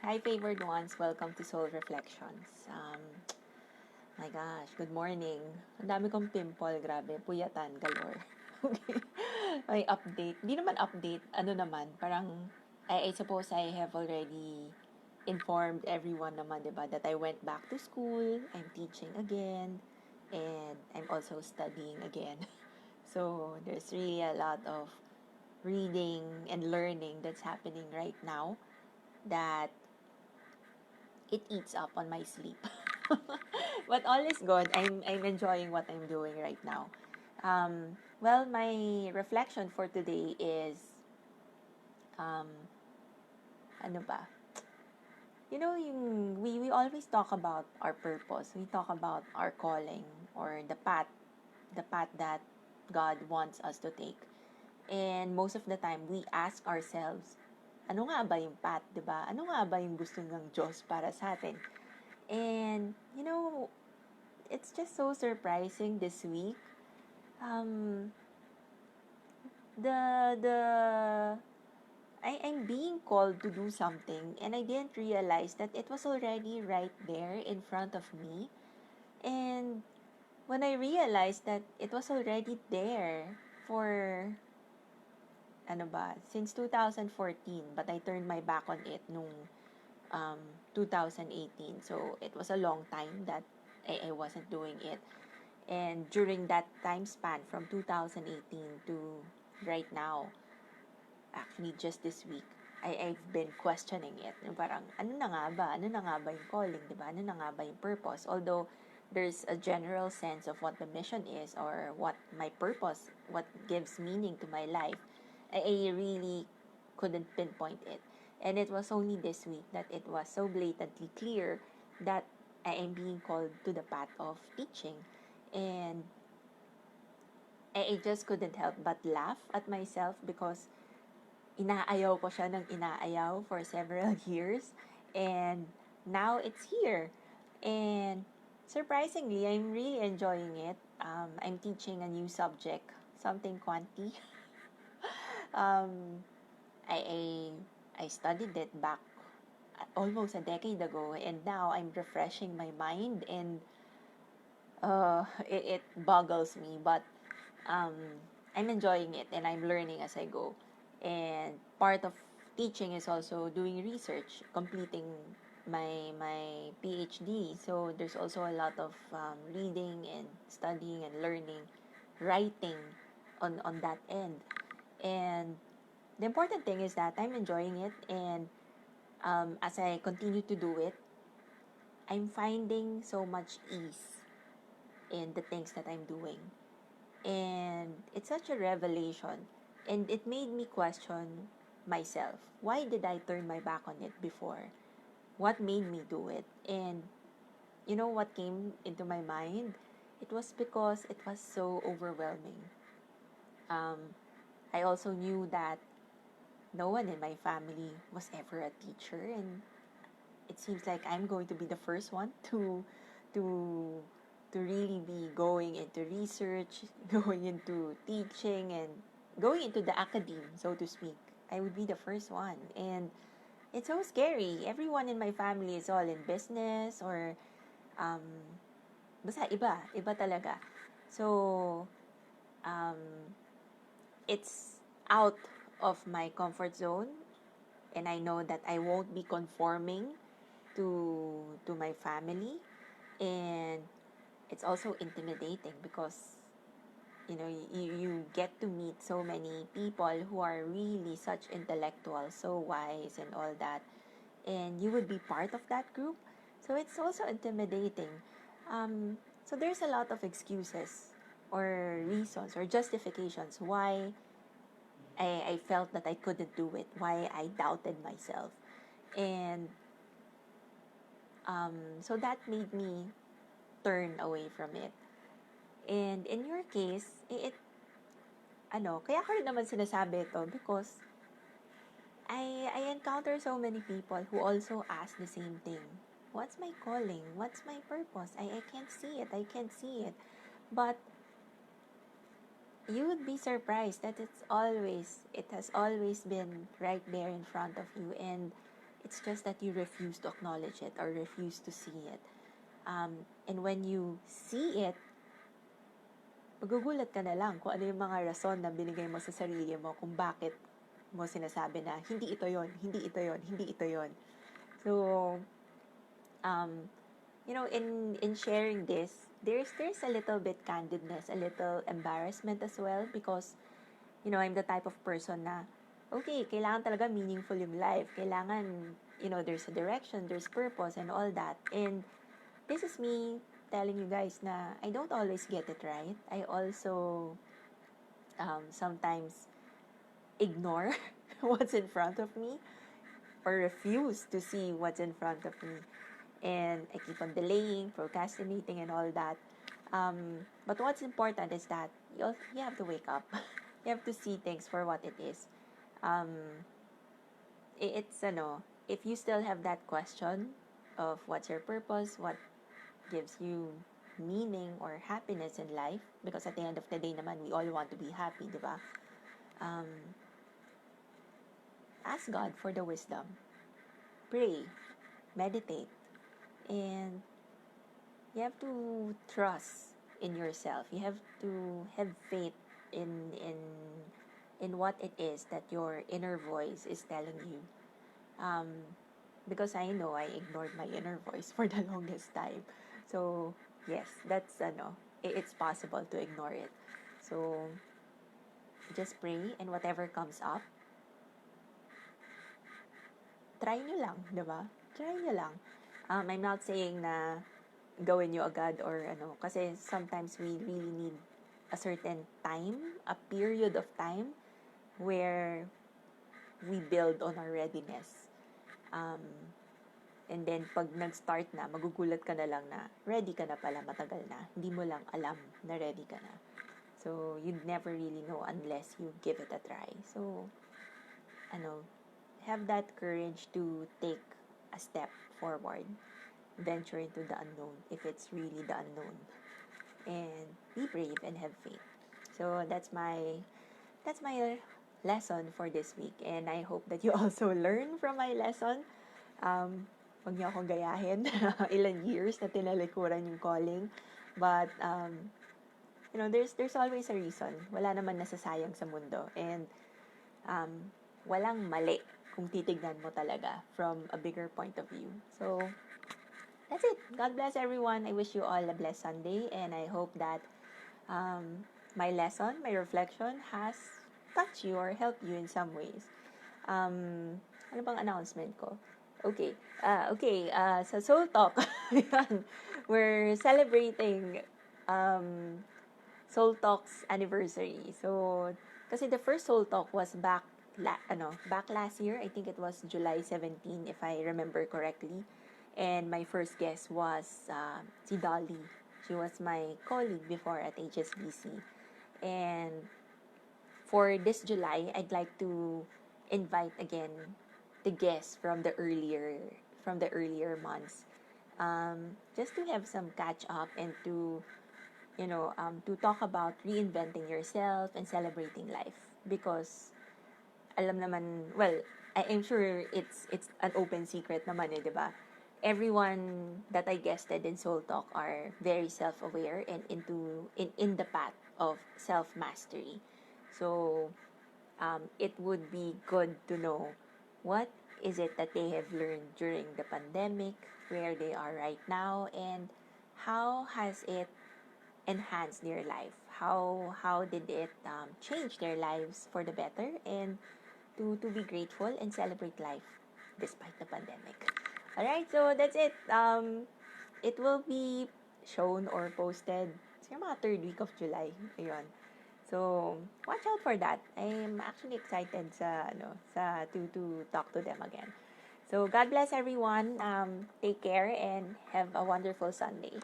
Hi, favored ones. Welcome to Soul Reflections. My gosh, good morning. Ang dami kong pimple, grabe. Puyatan, galore. Okay. May update. Hindi naman update. Ano naman, parang, I suppose I have already informed everyone naman, diba, that I went back to school, I'm teaching again, and I'm also studying again. So, there's really a lot of reading and learning that's happening right now that it eats up on my sleep. But all is good. I'm enjoying what I'm doing right now. Well, my reflection for today is um, ano ba? You know, we always talk about our purpose. We talk about our calling or the path that God wants us to take. And most of the time, we ask ourselves, ano nga ba yung path, di ba? Ano nga ba yung gusto ng Diyos para sa atin? And, you know, it's just so surprising this week. Um, I'm being called to do something and I didn't realize that it was already right there in front of me. And when I realized that it was already there for, ano ba, since 2014, but I turned my back on it nung 2018. So it was a long time that I wasn't doing it. And during that time span from 2018 to right now, actually just this week, I've been questioning it. Parang, ano na nga ba? Ano na nga ba yung calling, di ba? Ano na nga ba yung purpose? Although, there's a general sense of what the mission is or what my purpose, what gives meaning to my life, I really couldn't pinpoint it. And it was only this week that it was so blatantly clear that I am being called to the path of teaching. And I just couldn't help but laugh at myself because inaayaw ko siya ng inaayaw for several years. And now it's here. And surprisingly, I'm really enjoying it. I'm teaching a new subject, something quanti. um, I, I studied it back almost a decade ago, and now I'm refreshing my mind, and it boggles me. But um, I'm enjoying it, and I'm learning as I go. And part of teaching is also doing research, completing my PhD. So there's also a lot of reading and studying and learning, writing on that end. And the important thing is that I'm enjoying it, and as I continue to do it, I'm finding so much ease in the things that I'm doing. And it's such a revelation. And it made me question myself. Why did I turn my back on it before? What made me do it? And you know what came into my mind? It was because it was so overwhelming. Um, I also knew that no one in my family was ever a teacher, and it seems like I'm going to be the first one to to really be going into research, going into teaching, and going into the academe, so to speak. I would be the first one, and it's so scary. Everyone in my family is all in business or um, basta iba talaga. So um, it's out of my comfort zone, and I know that I won't be conforming to my family, and it's also intimidating because you know you get to meet so many people who are really such intellectuals, so wise and all that, and you would be part of that group. So it's also intimidating. So there's a lot of excuses or reasons or justifications why I felt that I couldn't do it, why I doubted myself. And so that made me turn away from it. And in your case, kaya ko rin naman sinasabi ito because I encounter so many people who also ask the same thing. What's my calling? What's my purpose? I can't see it. I can't see it. But you would be surprised that it has always been right there in front of you. And It's just that you refuse to acknowledge it or refuse to see it. And when you see it, magugulat ka na lang kung ano yung mga rason na binigay mo sa sarili mo kung bakit mo sinasabi na hindi ito yon, hindi ito yon, hindi ito yon. So, in sharing this, there's a little bit candidness, a little embarrassment as well, because I'm the type of person na okay, kailangan talaga meaningful yung life. Kailangan, there's a direction, there's purpose and all that. And this is me telling you guys na I don't always get it right. I also sometimes ignore what's in front of me or refuse to see what's in front of me. And I keep on delaying, procrastinating, and all that. But what's important is that you have to wake up. You have to see things for what it is. It's if you still have that question of what's your purpose, what gives you meaning or happiness in life, because at the end of the day naman, we all want to be happy, diba? Ask God for the wisdom. Pray, meditate, and you have to trust in yourself. You have to have faith in what it is that your inner voice is telling you. Because I know I ignored my inner voice for the longest time. So, yes, that's it's possible to ignore it. So, just pray, and whatever comes up, try nyo lang, diba? Try nyo lang. I'm not saying na gawin nyo agad or kasi sometimes we really need a certain time, a period of time where we build on our readiness. And then, pag nag-start na, magugulat ka na lang na ready ka na pala, matagal na. Hindi mo lang alam na ready ka na. So, you'd never really know unless you give it a try. So, have that courage to take a step forward. Venture into the unknown, if it's really the unknown. And be brave and have faith. So, that's my lesson for this week. And I hope that you also learn from my lesson. Huwag niyo akong gayahin. Ilan years na tinalikuran yung calling. But, there's always a reason. Wala naman nasasayang sa mundo. And, walang mali kung titignan mo talaga from a bigger point of view. So, that's it. God bless everyone. I wish you all a blessed Sunday. And I hope that my lesson, my reflection has touched you or helped you in some ways. Ano bang announcement ko? Okay. Sa Soul Talk, we're celebrating Soul Talk's anniversary. So, kasi the first Soul Talk was back last year. I think it was July 17, if I remember correctly. And my first guest was si Dolly. She was my colleague before at HSBC. And for this July, I'd like to invite again the guests from the earlier months, just to have some catch up and to talk about reinventing yourself and celebrating life, because alam naman, well, I'm sure it's an open secret naman diba? Everyone that I guested in Soul Talk are very self-aware and in the path of self-mastery. So it would be good to know what is it that they have learned during the pandemic, where they are right now, and how has it enhanced their life? How did it change their lives for the better, and to be grateful and celebrate life despite the pandemic. Alright, so that's it. It will be shown or posted sa mga third week of July. Ayun. So, watch out for that. I'm actually excited to talk to them again. So, God bless everyone. Take care and have a wonderful Sunday.